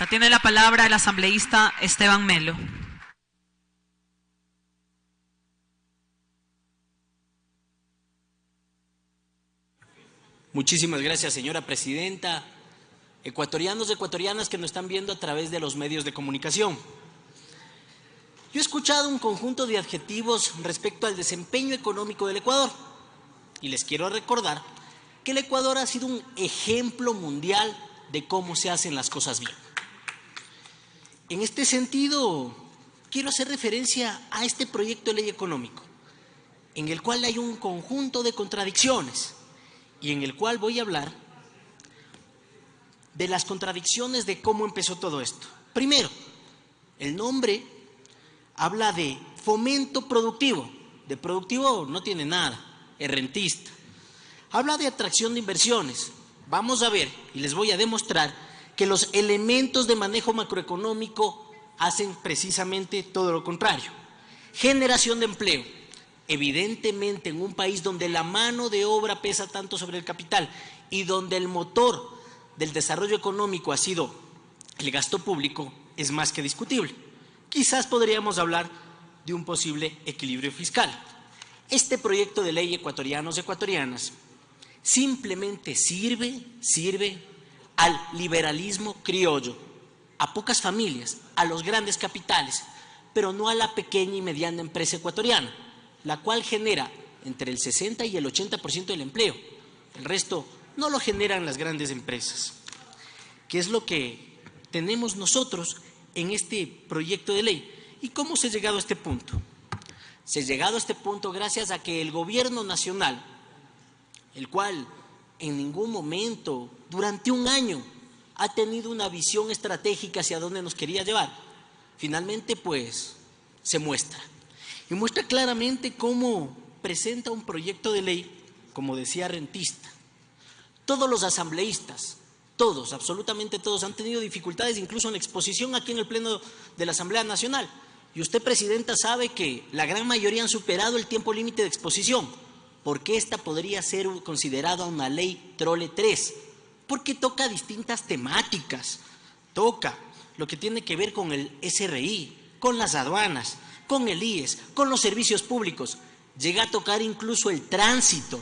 propuesta. Tiene la palabra el asambleísta Esteban Melo. Muchísimas gracias, señora presidenta. Ecuatorianos y ecuatorianas que nos están viendo a través de los medios de comunicación. Yo he escuchado un conjunto de adjetivos respecto al desempeño económico del Ecuador. Y les quiero recordar que el Ecuador ha sido un ejemplo mundial de cómo se hacen las cosas bien. En este sentido, quiero hacer referencia a este proyecto de ley económico, en el cual hay un conjunto de contradicciones y en el cual voy a hablar de las contradicciones de cómo empezó todo esto. Primero, el nombre habla de fomento productivo. De productivo no tiene nada, es rentista. Habla de atracción de inversiones. Vamos a ver, y les voy a demostrar, que los elementos de manejo macroeconómico hacen precisamente todo lo contrario. Generación de empleo. Evidentemente, en un país donde la mano de obra pesa tanto sobre el capital y donde el motor del desarrollo económico ha sido el gasto público, es más que discutible. Quizás podríamos hablar de un posible equilibrio fiscal. Este proyecto de ley, ecuatorianos y ecuatorianas, simplemente sirve al liberalismo criollo, a pocas familias, a los grandes capitales, pero no a la pequeña y mediana empresa ecuatoriana, la cual genera entre el 60 y el 80% del empleo. El resto no lo generan las grandes empresas. ¿Qué es lo que tenemos nosotros en este proyecto de ley? ¿Y cómo se ha llegado a este punto? Se ha llegado a este punto gracias a que el gobierno nacional, el cual en ningún momento, durante un año, ha tenido una visión estratégica hacia dónde nos quería llevar, finalmente pues se muestra. Y muestra claramente cómo presenta un proyecto de ley, como decía, rentista. Todos los asambleístas, todos, absolutamente todos, han tenido dificultades incluso en la exposición aquí en el Pleno de la Asamblea Nacional. Y usted, presidenta, sabe que la gran mayoría han superado el tiempo límite de exposición, porque esta podría ser considerada una ley trole 3, porque toca distintas temáticas. Toca lo que tiene que ver con el SRI, con las aduanas, con el IES, con los servicios públicos. Llega a tocar incluso el tránsito.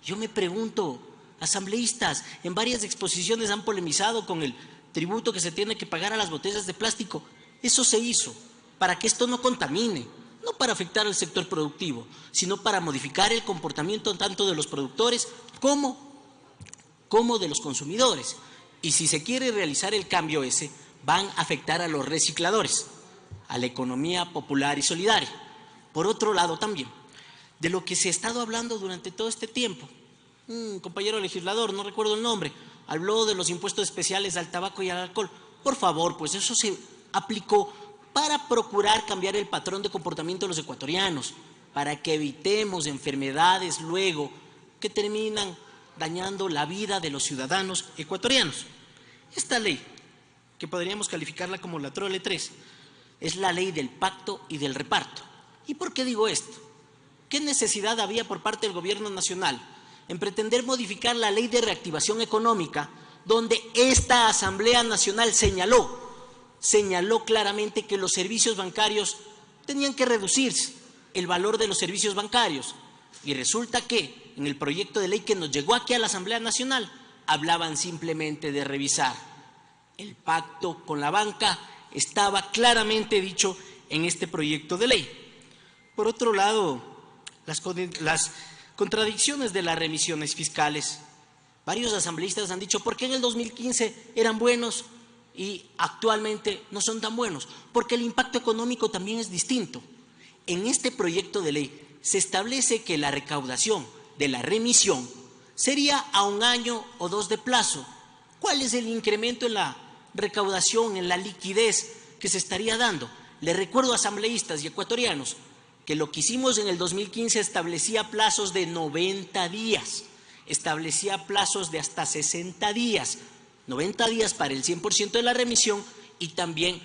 Yo me pregunto, asambleístas, en varias exposiciones han polemizado con el tributo que se tiene que pagar a las botellas de plástico. Eso se hizo para que esto no contamine, no para afectar al sector productivo, sino para modificar el comportamiento tanto de los productores como de los consumidores. Y si se quiere realizar el cambio ese, van a afectar a los recicladores, a la economía popular y solidaria. Por otro lado también, de lo que se ha estado hablando durante todo este tiempo, un compañero legislador, no recuerdo el nombre, habló de los impuestos especiales al tabaco y al alcohol. Por favor, pues eso se aplicó para procurar cambiar el patrón de comportamiento de los ecuatorianos, para que evitemos enfermedades luego que terminan dañando la vida de los ciudadanos ecuatorianos. Esta ley, que podríamos calificarla como la trole 3, es la ley del pacto y del reparto. ¿Y por qué digo esto? ¿Qué necesidad había por parte del gobierno nacional en pretender modificar la ley de reactivación económica, donde esta Asamblea Nacional señaló claramente que los servicios bancarios tenían que reducirse, el valor de los servicios bancarios? Y resulta que en el proyecto de ley que nos llegó aquí a la Asamblea Nacional hablaban simplemente de revisar. El pacto con la banca estaba claramente dicho en este proyecto de ley. Por otro lado, las contradicciones de las remisiones fiscales. Varios asambleístas han dicho, ¿por qué en el 2015 eran buenos y actualmente no son tan buenos? Porque el impacto económico también es distinto. En este proyecto de ley se establece que la recaudación de la remisión sería a 1 año o 2 de plazo. ¿Cuál es el incremento en la recaudación, en la liquidez que se estaría dando? Les recuerdo, asambleístas y ecuatorianos, que lo que hicimos en el 2015 establecía plazos de 90 días, establecía plazos de hasta 60 días, 90 días para el 100% de la remisión y también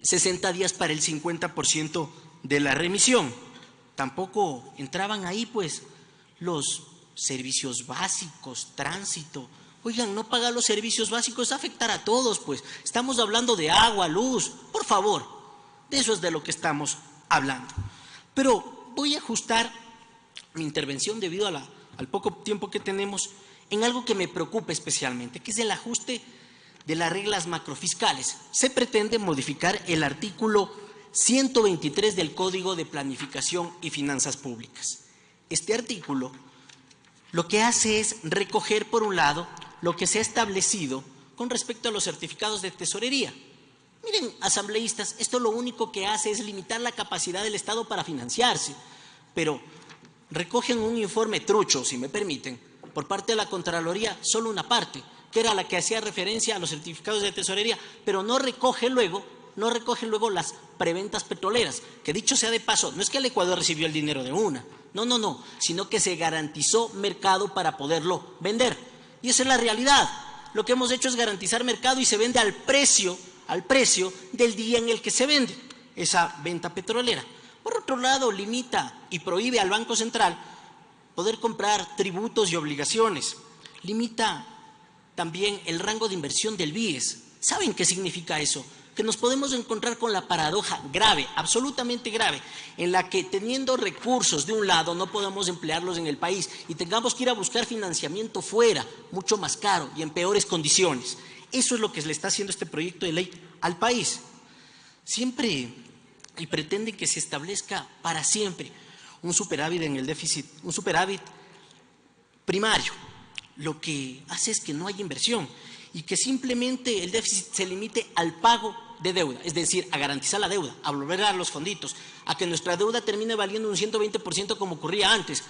60 días para el 50% de la remisión. Tampoco entraban ahí pues los servicios básicos, tránsito, Oigan, no pagar los servicios básicos es afectar a todos, pues. Estamos hablando de agua, luz, por favor. De eso es de lo que estamos hablando. Pero voy a ajustar mi intervención debido a al poco tiempo que tenemos en algo que me preocupa especialmente, que es el ajuste de las reglas macrofiscales. Se pretende modificar el artículo 123 del Código de Planificación y Finanzas Públicas. Este artículo lo que hace es recoger, por un lado, lo que se ha establecido con respecto a los certificados de tesorería. Miren, asambleístas, esto lo único que hace es limitar la capacidad del Estado para financiarse, pero recogen un informe trucho, si me permiten, por parte de la Contraloría, solo una parte, que era la que hacía referencia a los certificados de tesorería, pero no recoge luego las preventas petroleras, que dicho sea de paso, no es que el Ecuador recibió el dinero de una, no, sino que se garantizó mercado para poderlo vender. Y esa es la realidad. Lo que hemos hecho es garantizar mercado y se vende al precio del día en el que se vende esa venta petrolera. Por otro lado, limita y prohíbe al Banco Central poder comprar tributos y obligaciones. Limita también el rango de inversión del BIES. ¿Saben qué significa eso? Que nos podemos encontrar con la paradoja grave, absolutamente grave, en la que teniendo recursos de un lado no podemos emplearlos en el país y tengamos que ir a buscar financiamiento fuera, mucho más caro y en peores condiciones. Eso es lo que le está haciendo este proyecto de ley al país. Siempre y pretenden que se establezca para siempre un superávit en el déficit, un superávit primario. Lo que hace es que no haya inversión y que simplemente el déficit se limite al pago de deuda, es decir, a garantizar la deuda, a volver a los fonditos, a que nuestra deuda termine valiendo un 120% como ocurría antes,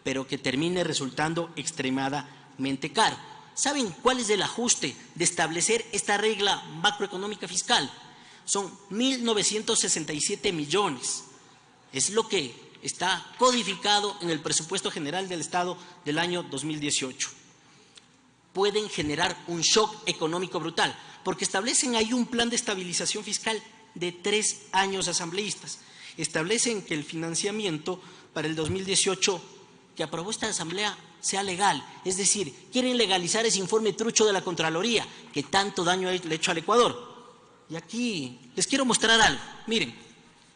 pero que termine resultando extremadamente caro. ¿Saben cuál es el ajuste de establecer esta regla macroeconómica fiscal? Son 1.967 millones. Es lo que está codificado en el presupuesto general del Estado del año 2018. Pueden generar un shock económico brutal, porque establecen ahí un plan de estabilización fiscal de 3 años, asambleístas. Establecen que el financiamiento para el 2018 que aprobó esta asamblea sea legal, es decir, quieren legalizar ese informe trucho de la Contraloría que tanto daño le ha hecho al Ecuador. Y aquí les quiero mostrar algo. Miren,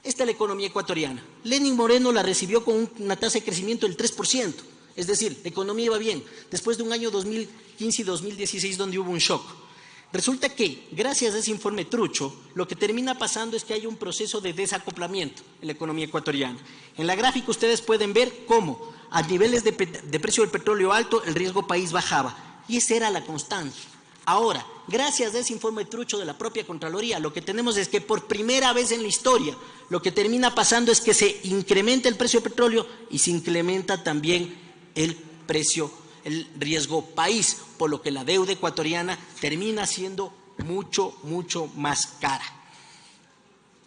esta es la economía ecuatoriana. Lenín Moreno la recibió con una tasa de crecimiento del 3%. Es decir, la economía iba bien, después de un año 2015 y 2016 donde hubo un shock. Resulta que, gracias a ese informe trucho, lo que termina pasando es que hay un proceso de desacoplamiento en la economía ecuatoriana. En la gráfica ustedes pueden ver cómo, a niveles de precio del petróleo alto, el riesgo país bajaba. Y esa era la constante. Ahora, gracias a ese informe trucho de la propia Contraloría, lo que tenemos es que por primera vez en la historia, lo que termina pasando es que se incrementa el precio del petróleo y se incrementa también el riesgo país, por lo que la deuda ecuatoriana termina siendo mucho más cara.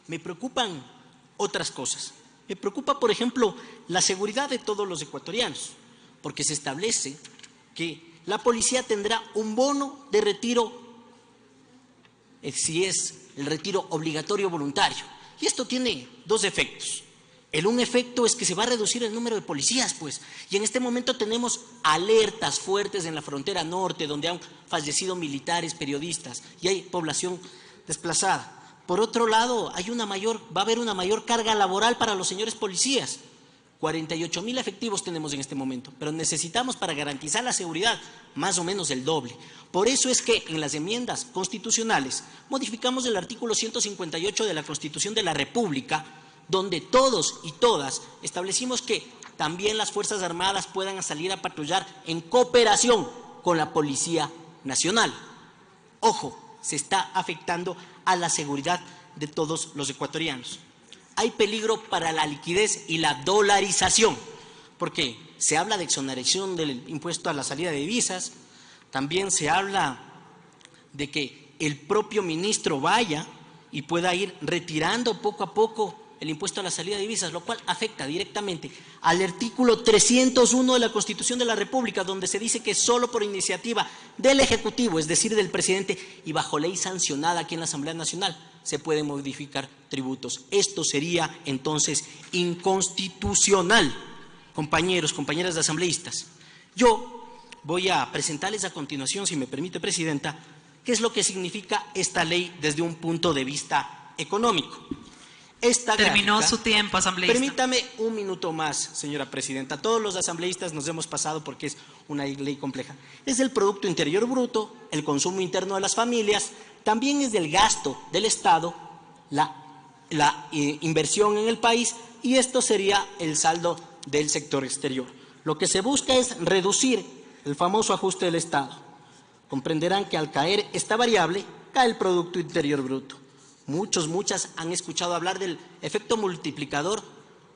Me preocupan otras cosas. Me preocupa, por ejemplo, la seguridad de todos los ecuatorianos, porque se establece que la policía tendrá un bono de retiro, si es el retiro obligatorio voluntario. Y esto tiene dos efectos. Un efecto es que se va a reducir el número de policías, pues. Y en este momento tenemos alertas fuertes en la frontera norte, donde han fallecido militares, periodistas, y hay población desplazada. Por otro lado, va a haber una mayor carga laboral para los señores policías. 48.000 efectivos tenemos en este momento, pero necesitamos para garantizar la seguridad más o menos el doble. Por eso es que en las enmiendas constitucionales modificamos el artículo 158 de la Constitución de la República, donde todos y todas establecimos que también las Fuerzas Armadas puedan salir a patrullar en cooperación con la Policía Nacional. Ojo, se está afectando a la seguridad de todos los ecuatorianos. Hay peligro para la liquidez y la dolarización, porque se habla de exoneración del impuesto a la salida de divisas, también se habla de que el propio ministro vaya y pueda ir retirando poco a poco el impuesto a la salida de divisas, lo cual afecta directamente al artículo 301 de la Constitución de la República, donde se dice que solo por iniciativa del Ejecutivo, es decir, del presidente, y bajo ley sancionada aquí en la Asamblea Nacional, se pueden modificar tributos. Esto sería entonces inconstitucional, compañeros, compañeras de asambleístas. Yo voy a presentarles a continuación, si me permite, Presidenta, qué es lo que significa esta ley desde un punto de vista económico. Terminó gráfica, su tiempo, asambleísta. Permítame un minuto más, señora Presidenta. Todos los asambleístas nos hemos pasado porque es una ley compleja. Es el Producto Interior Bruto, el consumo interno de las familias, también es del gasto del Estado, la inversión en el país, y esto sería el saldo del sector exterior. Lo que se busca es reducir el famoso ajuste del Estado. Comprenderán que al caer esta variable, cae el Producto Interior Bruto. Muchas han escuchado hablar del efecto multiplicador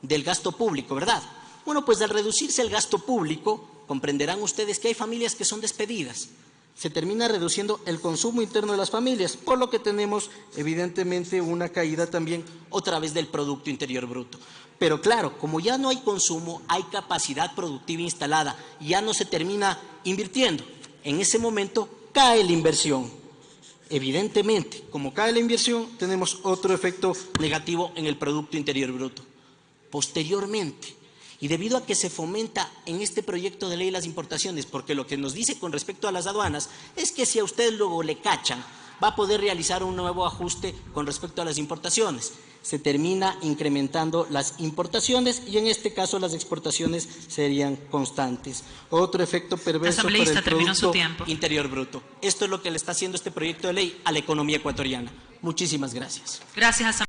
del gasto público, ¿verdad? Bueno, pues al reducirse el gasto público, comprenderán ustedes que hay familias que son despedidas. Se termina reduciendo el consumo interno de las familias, por lo que tenemos evidentemente una caída también otra vez del Producto Interior Bruto. Pero claro, como ya no hay consumo, hay capacidad productiva instalada y ya no se termina invirtiendo. En ese momento cae la inversión. Evidentemente, como cae la inversión, tenemos otro efecto negativo en el Producto Interior Bruto. Posteriormente, y debido a que se fomenta en este proyecto de ley las importaciones, porque lo que nos dice con respecto a las aduanas es que si a ustedes luego le cachan, va a poder realizar un nuevo ajuste con respecto a las importaciones. Se termina incrementando las importaciones y en este caso las exportaciones serían constantes. Otro efecto perverso para el Producto Interior Bruto. Esto es lo que le está haciendo este proyecto de ley a la economía ecuatoriana. Muchísimas gracias. Gracias.